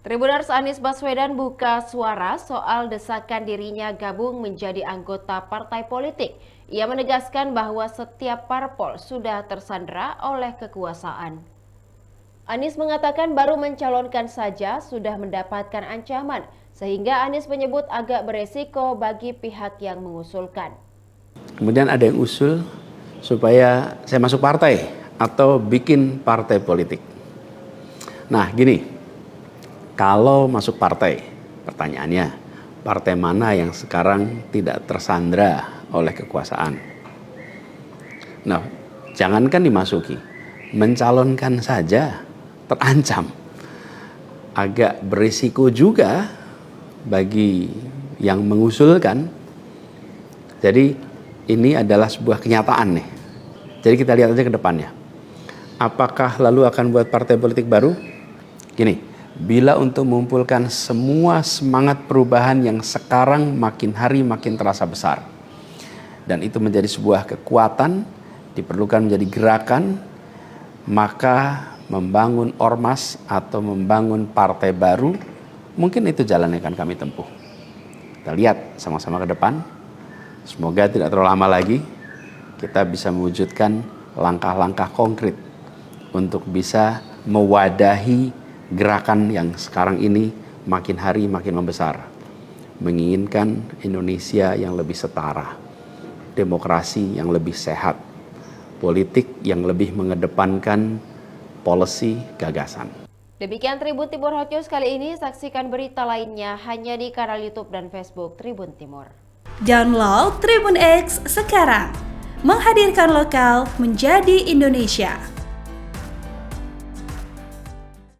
Tribuners Anies Baswedan buka suara soal desakan dirinya gabung menjadi anggota partai politik. Ia menegaskan bahwa setiap parpol sudah tersandera oleh kekuasaan. Anies mengatakan baru mencalonkan saja sudah mendapatkan ancaman, sehingga Anies menyebut agak beresiko bagi pihak yang mengusulkan. Kemudian ada yang usul supaya saya masuk partai atau bikin partai politik. Nah gini, kalau masuk partai, pertanyaannya, partai mana yang sekarang tidak tersandra oleh kekuasaan? Nah, jangankan dimasuki, mencalonkan saja terancam. Agak berisiko juga bagi yang mengusulkan. Jadi ini adalah sebuah kenyataan nih. Jadi kita lihat aja ke depannya. Apakah lalu akan buat partai politik baru? Gini. Bila untuk mengumpulkan semua semangat perubahan yang sekarang makin hari makin terasa besar. Dan itu menjadi sebuah kekuatan, diperlukan menjadi gerakan, maka membangun ormas atau membangun partai baru, mungkin itu jalan yang akan kami tempuh. Kita lihat sama-sama ke depan, semoga tidak terlalu lama lagi, kita bisa mewujudkan langkah-langkah konkret untuk bisa mewadahi gerakan yang sekarang ini makin hari makin membesar. Menginginkan Indonesia yang lebih setara, demokrasi yang lebih sehat, politik yang lebih mengedepankan policy gagasan. Demikian Tribun Timur Hot News kali ini, saksikan berita lainnya hanya di kanal YouTube dan Facebook Tribun Timur. Download Tribun X sekarang, menghadirkan lokal menjadi Indonesia.